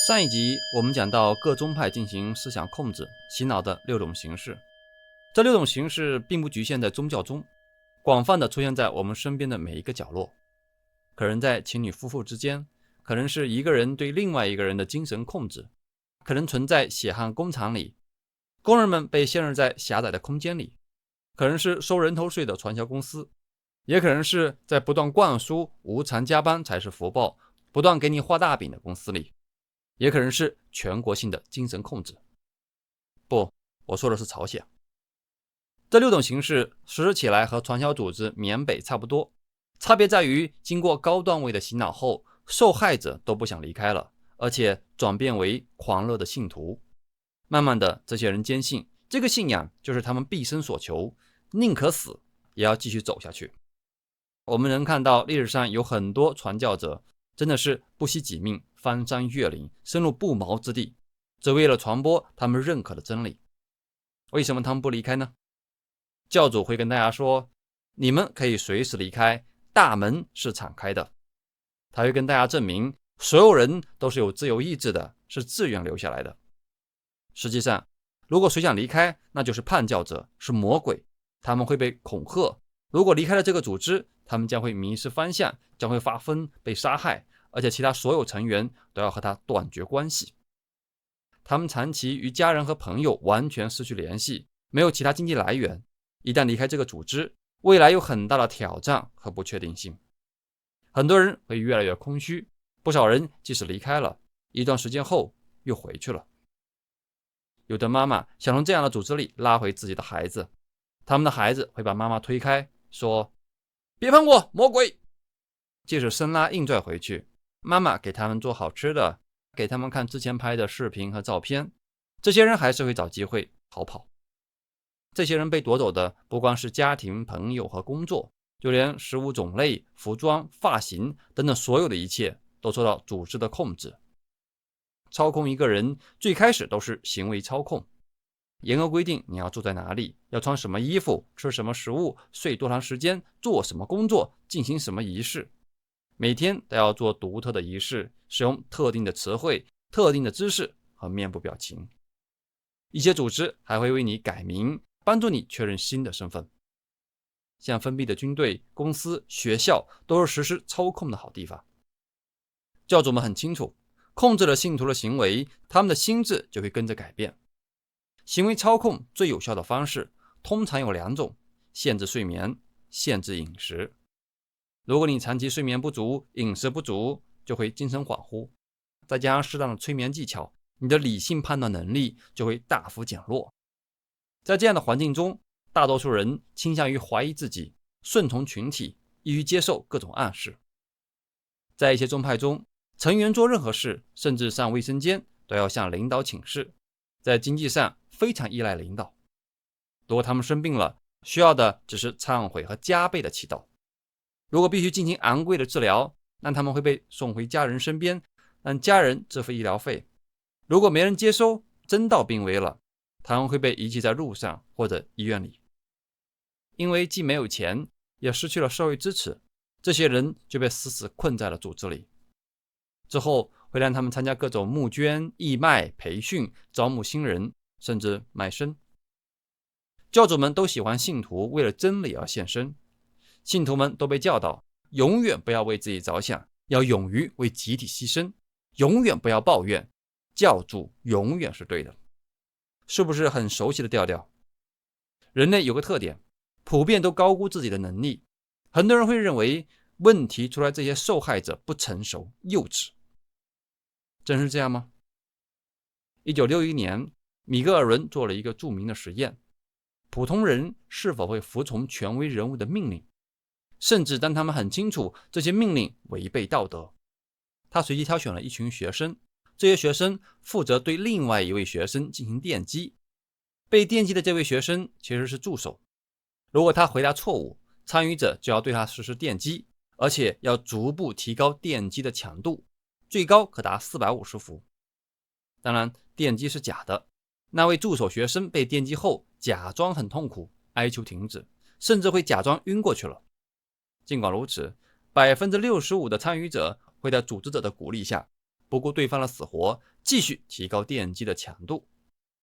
上一集我们讲到各宗派进行思想控制、洗脑的6种形式。这6种形式并不局限在宗教中，广泛的出现在我们身边的每一个角落。可能在情侣夫妇之间，可能是一个人对另外一个人的精神控制，可能存在血汗工厂里，工人们被限制在狭窄的空间里，可能是收人头税的传销公司，也可能是在不断灌输无偿加班才是福报，不断给你画大饼的公司里，也可能是全国性的精神控制。不，我说的是朝鲜。这6种形式实施起来和传销组织缅北差不多，差别在于经过高段位的洗脑后，受害者都不想离开了，而且转变为狂热的信徒。慢慢的，这些人坚信这个信仰就是他们毕生所求，宁可死也要继续走下去。我们能看到历史上有很多传教者真的是不惜己命，翻山越岭，深入不毛之地，只为了传播他们认可的真理。为什么他们不离开呢？教主会跟大家说，你们可以随时离开，大门是敞开的。他会跟大家证明，所有人都是有自由意志的，是自愿留下来的。实际上，如果谁想离开，那就是叛教者，是魔鬼，他们会被恐吓，如果离开了这个组织，他们将会迷失方向，将会发疯，被杀害，而且其他所有成员都要和他断绝关系。他们长期与家人和朋友完全失去联系，没有其他经济来源，一旦离开这个组织，未来有很大的挑战和不确定性。很多人会越来越空虚，不少人即使离开了，一段时间后又回去了。有的妈妈想从这样的组织里拉回自己的孩子，他们的孩子会把妈妈推开，说别碰我，魔鬼。即使生拉硬拽回去，妈妈给他们做好吃的，给他们看之前拍的视频和照片，这些人还是会找机会逃跑。这些人被夺走的不光是家庭、朋友和工作，就连食物种类、服装、发型等等所有的一切都受到组织的控制。操控一个人最开始都是行为操控，严格规定你要住在哪里，要穿什么衣服，吃什么食物，睡多长时间，做什么工作，进行什么仪式，每天都要做独特的仪式，使用特定的词汇、特定的姿势和面部表情。一些组织还会为你改名，帮助你确认新的身份。像封闭的军队、公司、学校都是实施操控的好地方。教主们很清楚，控制了信徒的行为，他们的心智就会跟着改变。行为操控最有效的方式通常有2种：限制睡眠，限制饮食。如果你长期睡眠不足、饮食不足，就会精神恍惚，再加上适当的催眠技巧，你的理性判断能力就会大幅减弱。在这样的环境中，大多数人倾向于怀疑自己，顺从群体，易于接受各种暗示。在一些宗派中，成员做任何事，甚至上卫生间，都要向领导请示，在经济上非常依赖领导。如果他们生病了，需要的只是忏悔和加倍的祈祷。如果必须进行昂贵的治疗，那他们会被送回家人身边，让家人支付医疗费。如果没人接收，真到病危了，他们会被遗弃在路上或者医院里。因为既没有钱，也失去了社会支持，这些人就被死死困在了组织里。之后会让他们参加各种募捐、义卖、培训、招募新人，甚至卖身。教主们都喜欢信徒为了真理而献身，信徒们都被教导永远不要为自己着想，要勇于为集体牺牲，永远不要抱怨，教主永远是对的。是不是很熟悉的调调？人类有个特点，普遍都高估自己的能力。很多人会认为问题出在这些受害者不成熟、幼稚。真是这样吗？1961年，米格尔伦做了一个著名的实验，普通人是否会服从权威人物的命令，甚至当他们很清楚这些命令违背道德。他随机挑选了一群学生，这些学生负责对另外一位学生进行电击。被电击的这位学生其实是助手，如果他回答错误，参与者就要对他实施电击，而且要逐步提高电击的强度，最高可达450伏。当然，电击是假的。那位助手学生被电击后，假装很痛苦，哀求停止，甚至会假装晕过去了。尽管如此，65%的参与者会在组织者的鼓励下，不顾对方的死活，继续提高电击的强度。